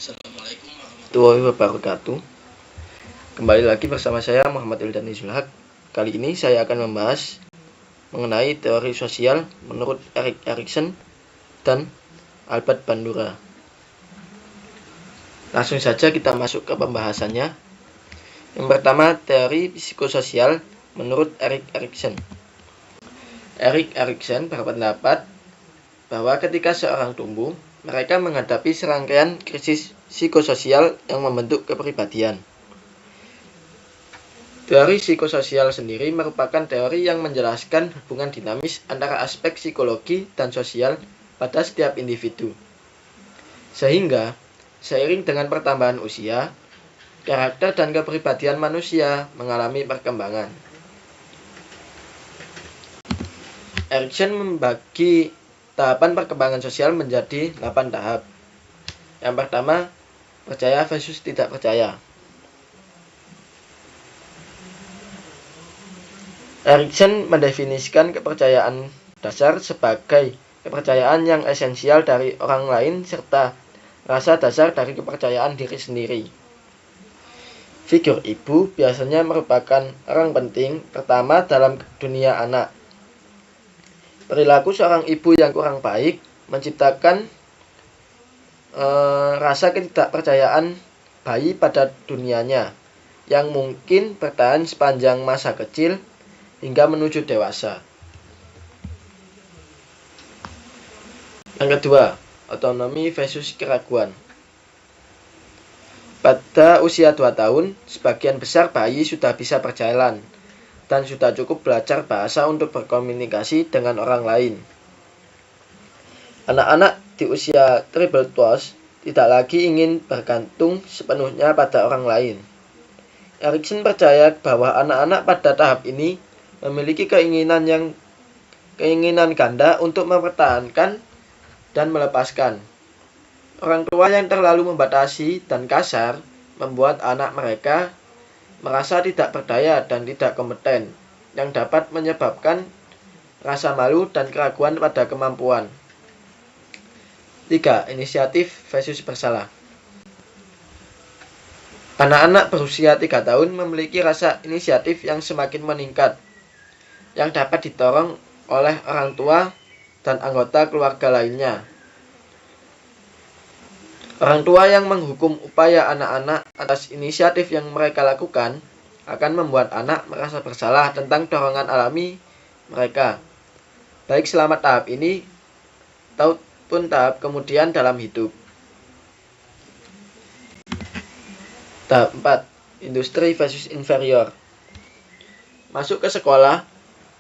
Assalamualaikum warahmatullahi wabarakatuh. Kembali lagi bersama saya Muhammad Ildani Zulhak. Kali ini saya akan membahas mengenai teori sosial menurut Erik Erikson dan Albert Bandura. Langsung saja kita masuk ke pembahasannya. Yang pertama, teori psikososial menurut Erik Erikson. Erik Erikson berpendapat bahwa ketika seorang tumbuh, mereka menghadapi serangkaian krisis psikososial yang membentuk kepribadian. Teori psikososial sendiri merupakan teori yang menjelaskan hubungan dinamis antara aspek psikologi dan sosial pada setiap individu. Sehingga, seiring dengan pertambahan usia, karakter dan kepribadian manusia mengalami perkembangan. Erikson membagi tahapan perkembangan sosial menjadi 8 tahap. Yang pertama, percaya versus tidak percaya. Erikson mendefinisikan kepercayaan dasar sebagai kepercayaan yang esensial dari orang lain serta rasa dasar dari kepercayaan diri sendiri. Figur ibu biasanya merupakan orang penting pertama dalam dunia anak. Perilaku seorang ibu yang kurang baik menciptakan rasa ketidakpercayaan bayi pada dunianya yang mungkin bertahan sepanjang masa kecil hingga menuju dewasa. Yang kedua, otonomi versus keraguan. Pada usia 2 tahun, sebagian besar bayi sudah bisa berjalan dan sudah cukup belajar bahasa untuk berkomunikasi dengan orang lain. Anak-anak di usia triple twos tidak lagi ingin bergantung sepenuhnya pada orang lain. Erikson percaya bahwa anak-anak pada tahap ini memiliki keinginan ganda untuk mempertahankan dan melepaskan. Orang tua yang terlalu membatasi dan kasar membuat anak mereka merasa tidak berdaya dan tidak kompeten, yang dapat menyebabkan rasa malu dan keraguan pada kemampuan. 3. Inisiatif versus bersalah. Anak-anak berusia 3 tahun memiliki rasa inisiatif yang semakin meningkat, yang dapat didorong oleh orang tua dan anggota keluarga lainnya. Orang tua yang menghukum upaya anak-anak atas inisiatif yang mereka lakukan akan membuat anak merasa bersalah tentang dorongan alami mereka, baik selama tahap ini ataupun tahap kemudian dalam hidup. Tahap 4. Industri versus inferior. Masuk ke sekolah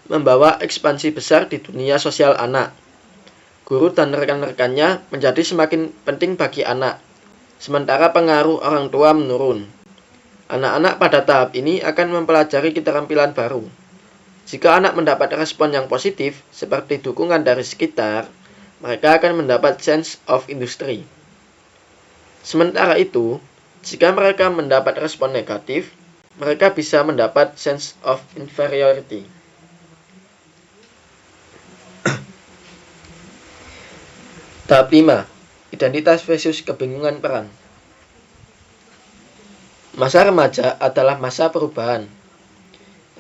membawa ekspansi besar di dunia sosial anak. Guru dan rekan-rekannya menjadi semakin penting bagi anak, sementara pengaruh orang tua menurun. Anak-anak pada tahap ini akan mempelajari keterampilan baru. Jika anak mendapat respon yang positif, seperti dukungan dari sekitar, mereka akan mendapat sense of industry. Sementara itu, jika mereka mendapat respon negatif, mereka bisa mendapat sense of inferiority. Tahap 5. Identitas versus kebingungan peran. Masa remaja adalah masa perubahan.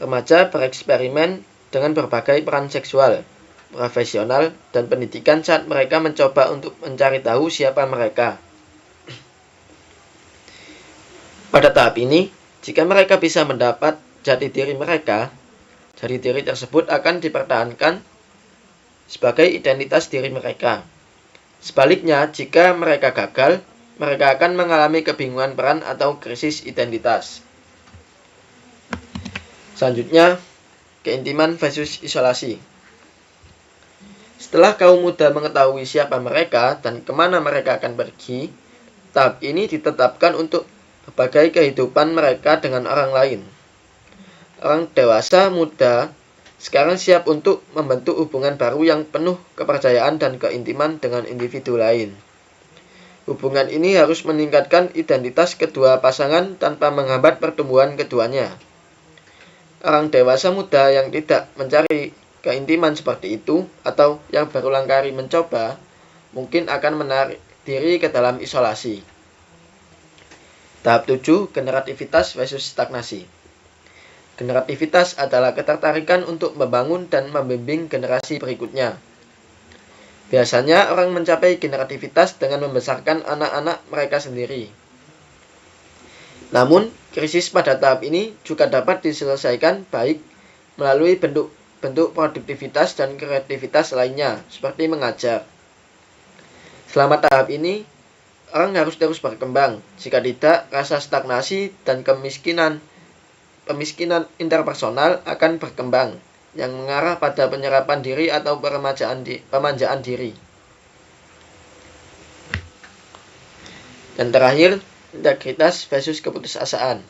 Remaja bereksperimen dengan berbagai peran seksual, profesional, dan pendidikan saat mereka mencoba untuk mencari tahu siapa mereka. Pada tahap ini, jika mereka bisa mendapat jati diri mereka, jati diri tersebut akan dipertahankan sebagai identitas diri mereka. Sebaliknya, jika mereka gagal, mereka akan mengalami kebingungan peran atau krisis identitas. Selanjutnya, keintiman versus isolasi. Setelah kaum muda mengetahui siapa mereka dan kemana mereka akan pergi, tahap ini ditetapkan untuk berbagai kehidupan mereka dengan orang lain. Orang dewasa muda sekarang siap untuk membentuk hubungan baru yang penuh kepercayaan dan keintiman dengan individu lain. Hubungan ini harus meningkatkan identitas kedua pasangan tanpa menghambat pertumbuhan keduanya. Orang dewasa muda yang tidak mencari keintiman seperti itu atau yang berulang kali mencoba, mungkin akan menarik diri ke dalam isolasi. Tahap 7, generativitas versus stagnasi. Generativitas adalah ketertarikan untuk membangun dan membimbing generasi berikutnya. Biasanya orang mencapai generativitas dengan membesarkan anak-anak mereka sendiri. Namun, krisis pada tahap ini juga dapat diselesaikan baik melalui bentuk produktivitas dan kreativitas lainnya, seperti mengajar. Selama tahap ini, orang harus terus berkembang. Jika tidak, rasa stagnasi dan kemiskinan interpersonal akan berkembang, yang mengarah pada penyerapan diri atau pemanjaan diri. Dan terakhir, integritas versus keputusasaan.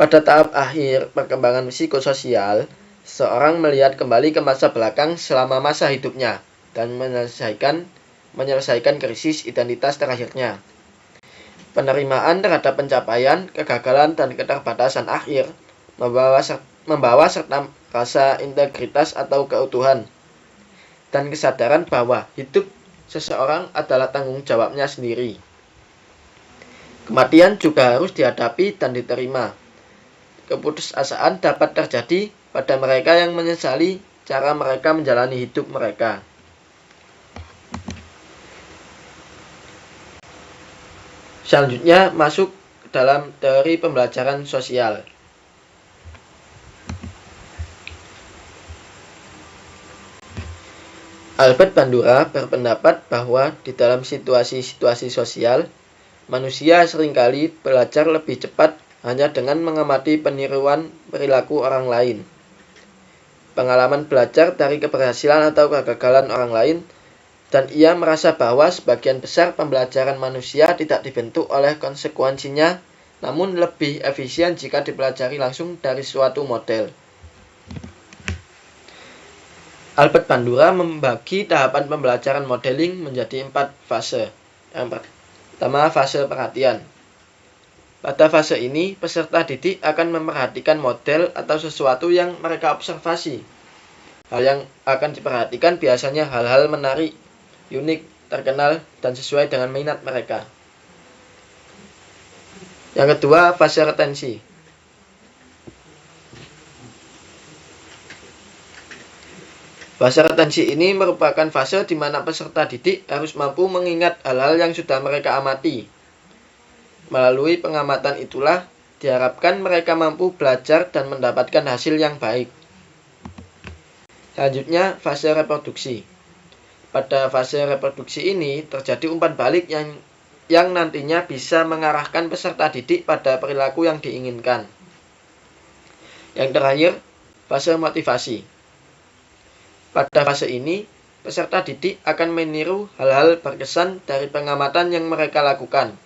Pada tahap akhir perkembangan psikososial, seorang melihat kembali ke masa belakang selama masa hidupnya dan menyelesaikan krisis identitas terakhirnya. Penerimaan terhadap pencapaian, kegagalan, dan keterbatasan akhir membawa serta rasa integritas atau keutuhan, dan kesadaran bahwa hidup seseorang adalah tanggung jawabnya sendiri. Kematian juga harus dihadapi dan diterima. Keputusasaan dapat terjadi pada mereka yang menyesali cara mereka menjalani hidup mereka. Selanjutnya masuk dalam teori pembelajaran sosial. Albert Bandura berpendapat bahwa di dalam situasi-situasi sosial, manusia seringkali belajar lebih cepat hanya dengan mengamati peniruan perilaku orang lain. Pengalaman belajar dari keberhasilan atau kegagalan orang lain, dan ia merasa bahwa sebagian besar pembelajaran manusia tidak dibentuk oleh konsekuensinya, namun lebih efisien jika dipelajari langsung dari suatu model. Albert Bandura membagi tahapan pembelajaran modeling menjadi 4 fase. Yang pertama, fase perhatian. Pada fase ini, peserta didik akan memperhatikan model atau sesuatu yang mereka observasi. Hal yang akan diperhatikan biasanya hal-hal menarik, unik, terkenal, dan sesuai dengan minat mereka. Yang kedua, fase retensi. Fase retensi ini merupakan fase di mana peserta didik harus mampu mengingat hal-hal yang sudah mereka amati. Melalui pengamatan itulah, diharapkan mereka mampu belajar dan mendapatkan hasil yang baik. Selanjutnya, fase reproduksi. Pada fase reproduksi ini, terjadi umpan balik yang nantinya bisa mengarahkan peserta didik pada perilaku yang diinginkan. Yang terakhir, fase motivasi. Pada fase ini, peserta didik akan meniru hal-hal berkesan dari pengamatan yang mereka lakukan.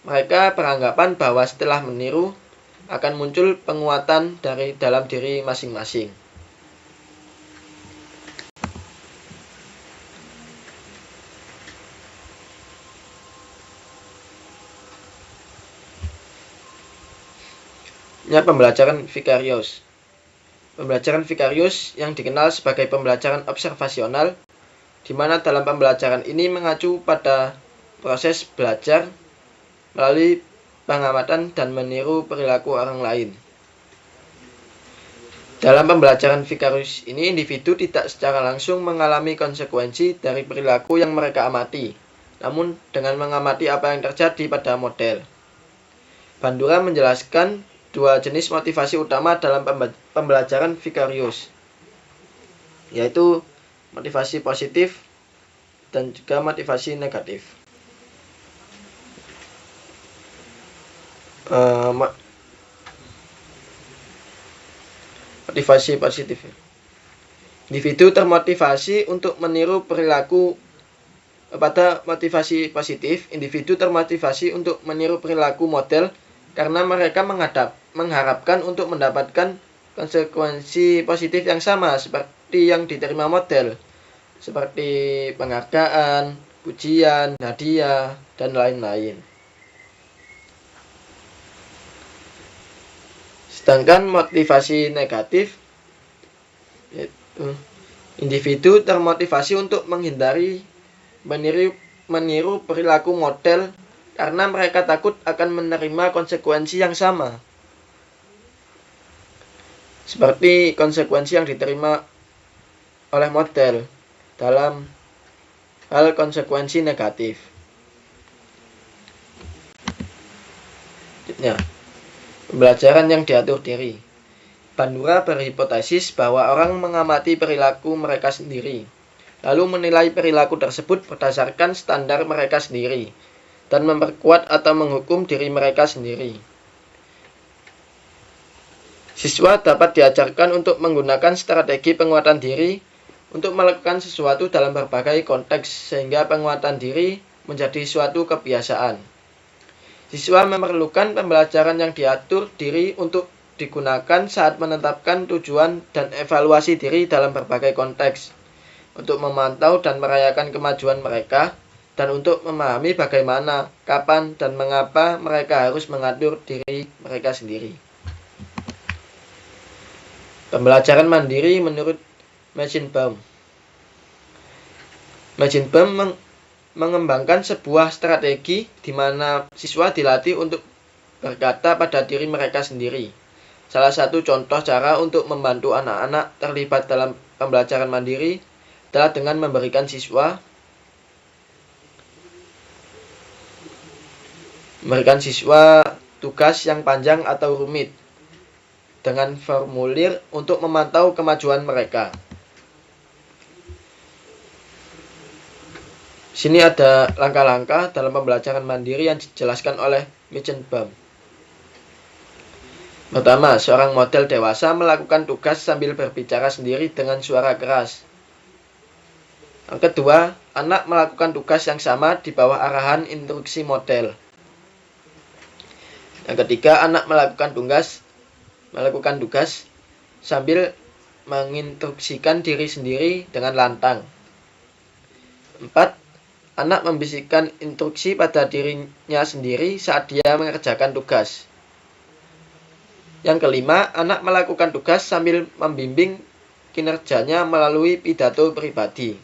Mereka beranggapan bahwa setelah meniru, akan muncul penguatan dari dalam diri masing-masing. Pembelajaran vikarius. Pembelajaran vikarius yang dikenal sebagai pembelajaran observasional, di mana dalam pembelajaran ini mengacu pada proses belajar melalui pengamatan dan meniru perilaku orang lain. Dalam pembelajaran vikarius ini, individu tidak secara langsung mengalami konsekuensi dari perilaku yang mereka amati, namun dengan mengamati apa yang terjadi pada model. Bandura menjelaskan 2 jenis motivasi utama dalam pembelajaran vikarius, yaitu motivasi positif dan juga motivasi negatif. Motivasi positif. Individu termotivasi untuk meniru perilaku. Pada motivasi positif, individu termotivasi untuk meniru perilaku model karena mereka mengharapkan untuk mendapatkan konsekuensi positif yang sama seperti yang diterima model, seperti penghargaan, pujian, hadiah, dan lain-lain. Sedangkan motivasi negatif, yaitu individu termotivasi untuk menghindari meniru perilaku model karena mereka takut akan menerima konsekuensi yang sama, seperti konsekuensi yang diterima oleh model dalam hal konsekuensi negatif. Selanjutnya, pembelajaran yang diatur diri. Bandura berhipotesis bahwa orang mengamati perilaku mereka sendiri, lalu menilai perilaku tersebut berdasarkan standar mereka sendiri, dan memperkuat atau menghukum diri mereka sendiri. Siswa dapat diajarkan untuk menggunakan strategi penguatan diri untuk melakukan sesuatu dalam berbagai konteks, sehingga penguatan diri menjadi suatu kebiasaan. Siswa memerlukan pembelajaran yang diatur diri untuk digunakan saat menetapkan tujuan dan evaluasi diri dalam berbagai konteks, untuk memantau dan merayakan kemajuan mereka, dan untuk memahami bagaimana, kapan, dan mengapa mereka harus mengatur diri mereka sendiri. Pembelajaran mandiri menurut Menchenbaum. Menchenbaum mengembangkan sebuah strategi di mana siswa dilatih untuk berkata pada diri mereka sendiri. Salah satu contoh cara untuk membantu anak-anak terlibat dalam pembelajaran mandiri adalah dengan memberikan siswa tugas yang panjang atau rumit dengan formulir untuk memantau kemajuan mereka. Sini ada langkah-langkah dalam pembelajaran mandiri yang dijelaskan oleh Menchenbaum. Pertama, seorang model dewasa melakukan tugas sambil berbicara sendiri dengan suara keras. Yang kedua, anak melakukan tugas yang sama di bawah arahan instruksi model. Yang ketiga, anak melakukan tugas sambil menginstruksikan diri sendiri dengan lantang. 4. Anak membisikkan instruksi pada dirinya sendiri saat dia mengerjakan tugas. Yang kelima, anak melakukan tugas sambil membimbing kinerjanya melalui pidato pribadi.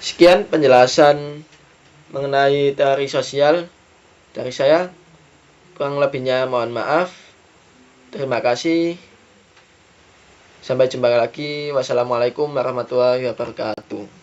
Sekian penjelasan mengenai teori sosial dari saya. Kurang lebihnya mohon maaf. Terima kasih. Sampai jumpa lagi. Wassalamualaikum warahmatullahi wabarakatuh.